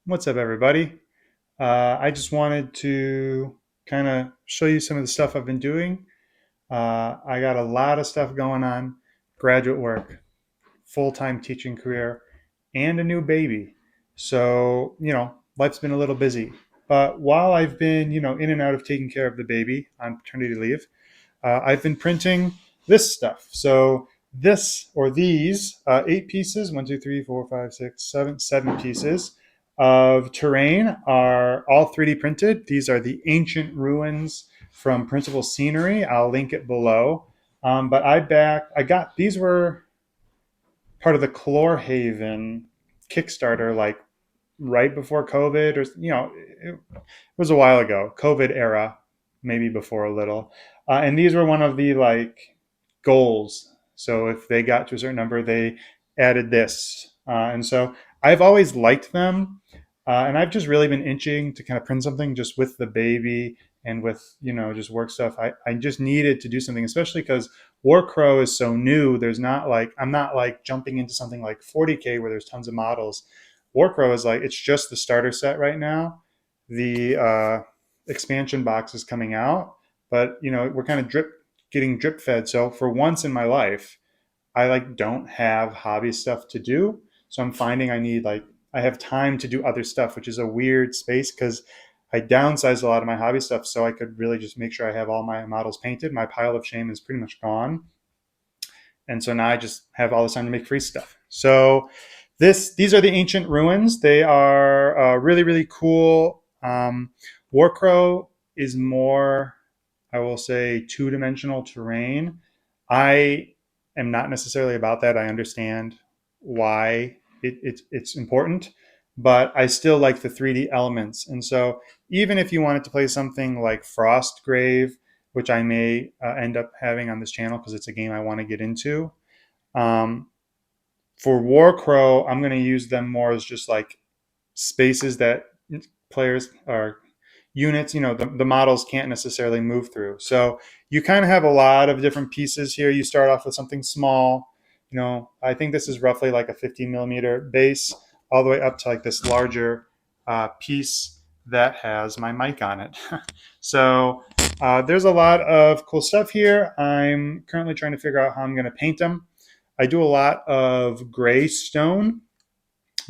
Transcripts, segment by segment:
What's up, everybody? I just wanted to kind of show you some of the stuff I've been doing. I got a lot of stuff going on, graduate work, full-time teaching career, and a new baby. So, life's been a little busy. But while I've been, in and out of taking care of the baby on paternity leave, I've been printing this stuff. So this or these 8 pieces, 7 pieces of terrain are all 3D printed. These are the ancient ruins from Printable Scenery. I'll link it below. But I got, these were part of the Chlorhaven Kickstarter, like right before COVID, or it was a while ago, COVID era, maybe before a little. And these were one of the like goals. So if they got to a certain number, they added this. And so I've always liked them, and I've just really been itching to kind of print something just with the baby and with just work stuff. I just needed to do something, especially because Warcrow is so new. There's not like I'm not like jumping into something like 40K where there's tons of models. Warcrow is like it's just the starter set right now. The expansion box is coming out, but we're kind of getting drip fed. So for once in my life, I like don't have hobby stuff to do. So I'm finding I have time to do other stuff, which is a weird space because I downsized a lot of my hobby stuff so I could really just make sure I have all my models painted. My pile of shame is pretty much gone. And so now I just have all this time to make free stuff. So these are the ancient ruins. They are really, really cool. Warcrow is more, I will say, two-dimensional terrain. I am not necessarily about that. I understand why it's important, but I still like the 3D elements. And so even if you wanted to play something like Frostgrave, which I may end up having on this channel because it's a game I want to get into, um, for Warcrow, I'm going to use them more as just like spaces that players or units, the models can't necessarily move through. So you kind of have a lot of different pieces here. You start off with something small. I think this is roughly like a 50 millimeter base, all the way up to like this larger piece that has my mic on it. So there's a lot of cool stuff here. I'm currently trying to figure out how I'm going to paint them. I do a lot of gray stone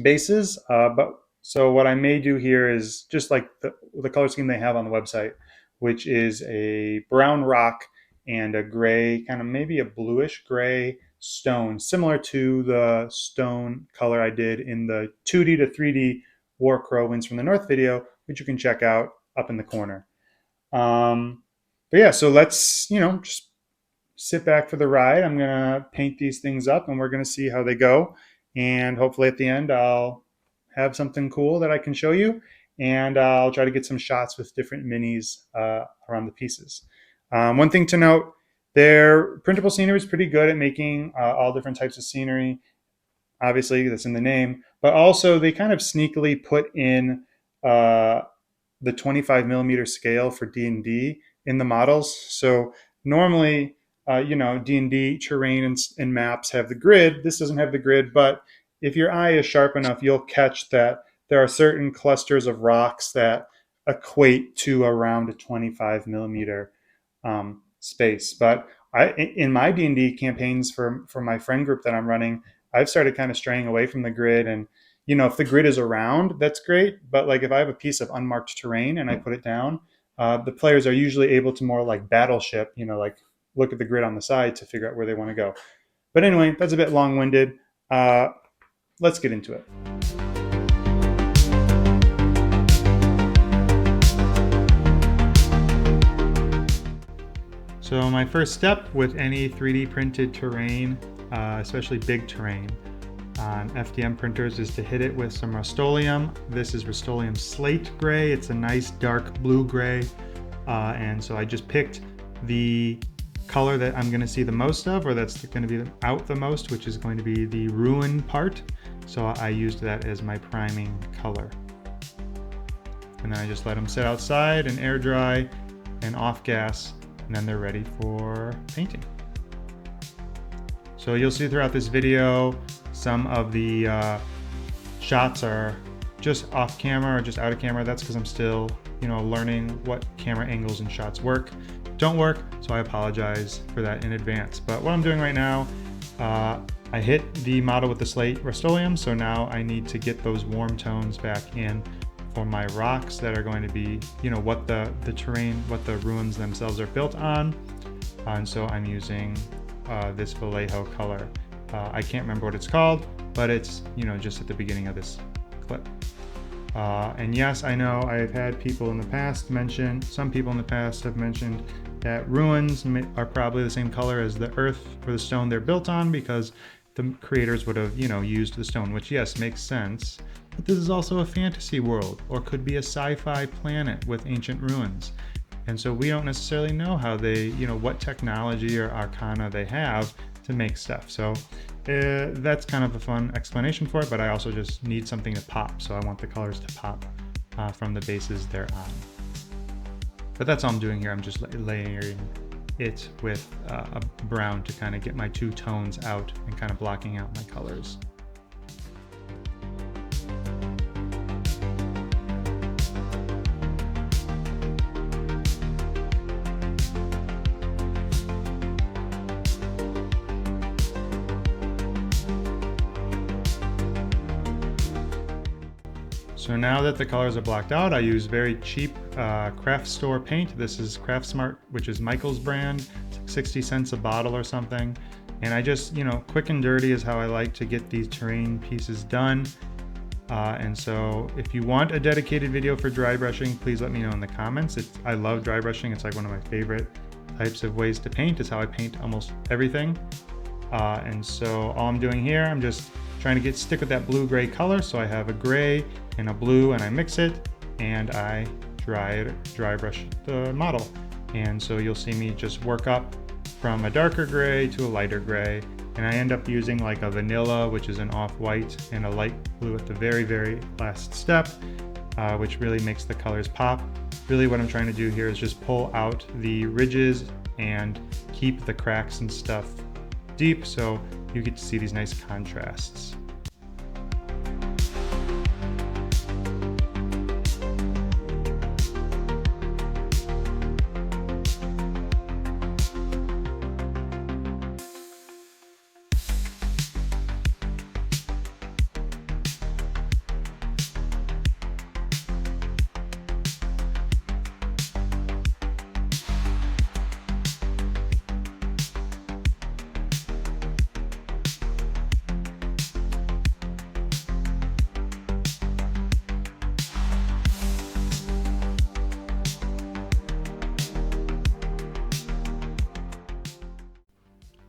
bases, but so what I may do here is just like the color scheme they have on the website, which is a brown rock and a gray, kind of maybe a bluish gray stone, similar to the stone color I did in the 2D to 3D Warcrow Winds from the North video, which you can check out up in the corner. But yeah, so let's, just sit back for the ride. I'm going to paint these things up and we're going to see how they go. And hopefully at the end, I'll have something cool that I can show you. And I'll try to get some shots with different minis around the pieces. One thing to note, their printable scenery is pretty good at making all different types of scenery. Obviously, that's in the name. But also, they kind of sneakily put in the 25 millimeter scale for D&D in the models. So normally, D&D terrain and maps have the grid. This doesn't have the grid, but if your eye is sharp enough, you'll catch that there are certain clusters of rocks that equate to around a 25 millimeter space. But in my D&D campaigns for my friend group that I'm running, I've started kind of straying away from the grid. And if the grid is around, that's great. But like if I have a piece of unmarked terrain and I put it down, the players are usually able to more like battleship, like look at the grid on the side to figure out where they want to go. But anyway, that's a bit long-winded. Let's get into it. So my first step with any 3D printed terrain, especially big terrain on FDM printers, is to hit it with some Rust-Oleum. This is Rust-Oleum Slate Gray. It's a nice dark blue gray. And so I just picked the color that I'm going to see the most of, or that's going to be out the most, which is going to be the ruin part. So I used that as my priming color. And then I just let them sit outside and air dry and off gas, and then they're ready for painting. So you'll see throughout this video, some of the shots are just off camera or just out of camera, that's because I'm still, learning what camera angles and shots don't work, so I apologize for that in advance. But what I'm doing right now, I hit the model with the slate Rust-Oleum, so now I need to get those warm tones back in for my rocks that are going to be, what the terrain, what the ruins themselves are built on. And so I'm using this Vallejo color. I can't remember what it's called, but it's, just at the beginning of this clip. And yes, I know I've had people in the past mention, some people in the past have mentioned that ruins are probably the same color as the earth or the stone they're built on, because the creators would have, used the stone, which yes, makes sense. But this is also a fantasy world, or could be a sci-fi planet with ancient ruins. And so we don't necessarily know how they, what technology or arcana they have to make stuff. So that's kind of a fun explanation for it, but I also just need something to pop. So I want the colors to pop from the bases they're on. But that's all I'm doing here. I'm just layering it with a brown to kind of get my two tones out and kind of blocking out my colors. So now that the colors are blocked out, I use very cheap craft store paint. This is Craft Smart, which is Michael's brand. It's like 60 cents a bottle or something. And I just, quick and dirty is how I like to get these terrain pieces done. And so if you want a dedicated video for dry brushing, please let me know in the comments. I love dry brushing. It's like one of my favorite types of ways to paint. It's how I paint almost everything. And so all I'm doing here, I'm just trying to stick with that blue-gray color. So I have a gray and a blue, and I mix it, and I dry brush the model. And so you'll see me just work up from a darker gray to a lighter gray, and I end up using like a vanilla, which is an off-white, and a light blue at the very, very last step, which really makes the colors pop. Really what I'm trying to do here is just pull out the ridges and keep the cracks and stuff deep, so you get to see these nice contrasts.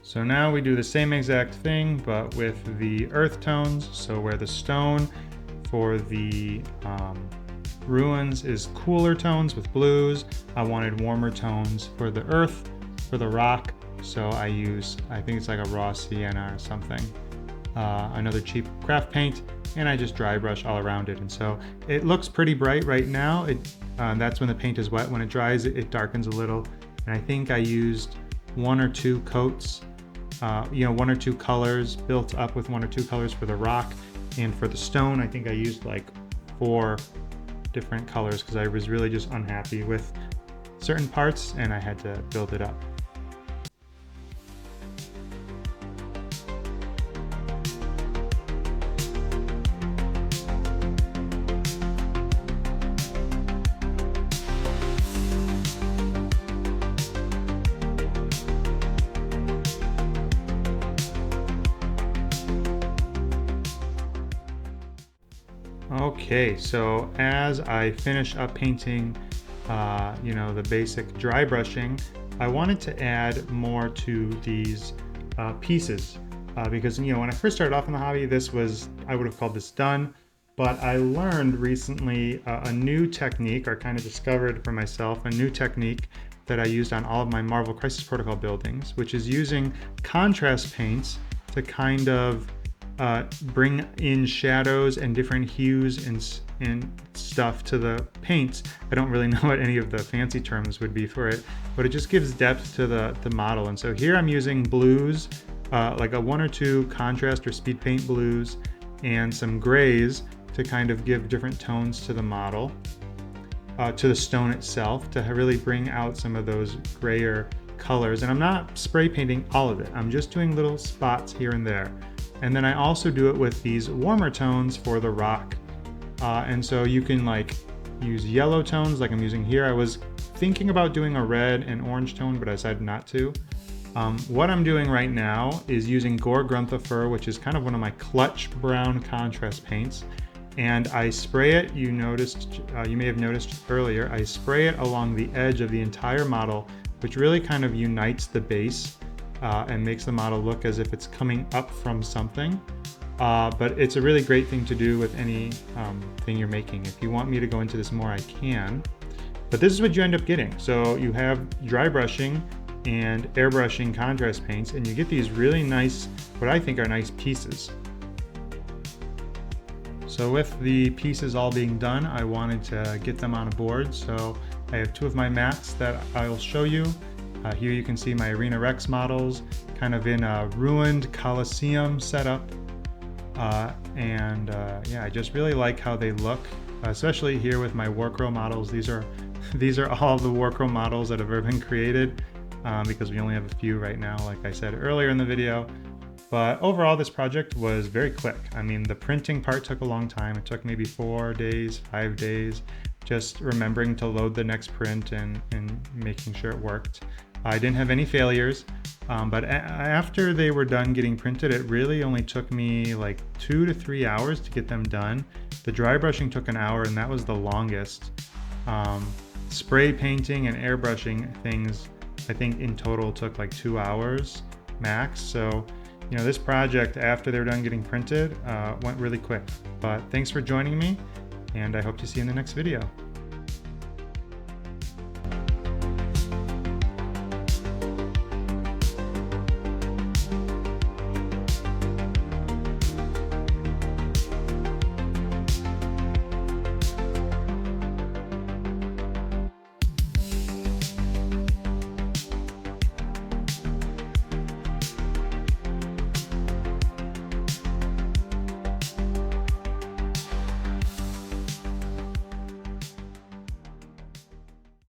So now we do the same exact thing, but with the earth tones. So where the stone for the ruins is cooler tones with blues, I wanted warmer tones for the earth, for the rock. So I think it's like a raw sienna or something, another cheap craft paint, and I just dry brush all around it. And so it looks pretty bright right now. That's when the paint is wet. When it dries, it darkens a little. And I think I used one or two coats, one or two colors, built up with one or two colors for the rock. And for the stone, I think I used like 4 different colors because I was really just unhappy with certain parts and I had to build it up. Okay, so as I finish up painting, the basic dry brushing, I wanted to add more to these pieces because, when I first started off in the hobby, I would have called this done, but I learned recently a new technique, or kind of discovered for myself a new technique that I used on all of my Marvel Crisis Protocol buildings, which is using contrast paints to kind of bring in shadows and different hues and stuff to the paints. I don't really know what any of the fancy terms would be for it, but it just gives depth to the model. And so here I'm using blues, like a 1 or 2 contrast or speed paint blues, and some grays to kind of give different tones to the model, to the stone itself, to really bring out some of those grayer colors. And I'm not spray painting all of it. I'm just doing little spots here and there. And then I also do it with these warmer tones for the rock. And so you can like use yellow tones like I'm using here. I was thinking about doing a red and orange tone, but I decided not to. What I'm doing right now is using Gore Gruntha Fur, which is kind of one of my clutch brown contrast paints. And I spray it, you may have noticed earlier, I spray it along the edge of the entire model, which really kind of unites the base and makes the model look as if it's coming up from something. But it's a really great thing to do with any thing you're making. If you want me to go into this more, I can. But this is what you end up getting. So you have dry brushing and airbrushing contrast paints, and you get these really nice, what I think are nice pieces. So with the pieces all being done, I wanted to get them on a board. So I have two of my mats that I'll show you. Here you can see my Arena Rex models, kind of in a ruined Coliseum setup. Yeah, I just really like how they look, especially here with my Warcrow models. These are all the Warcrow models that have ever been created, because we only have a few right now, like I said earlier in the video. But overall, this project was very quick. I mean, the printing part took a long time. It took maybe 4 days, 5 days, just remembering to load the next print and making sure it worked. I didn't have any failures, but after they were done getting printed, it really only took me like 2 to 3 hours to get them done. The dry brushing took an hour, and that was the longest. Spray painting and airbrushing things, I think in total took like 2 hours max. So, you know, this project, after they're done getting printed, went really quick. But thanks for joining me, and I hope to see you in the next video.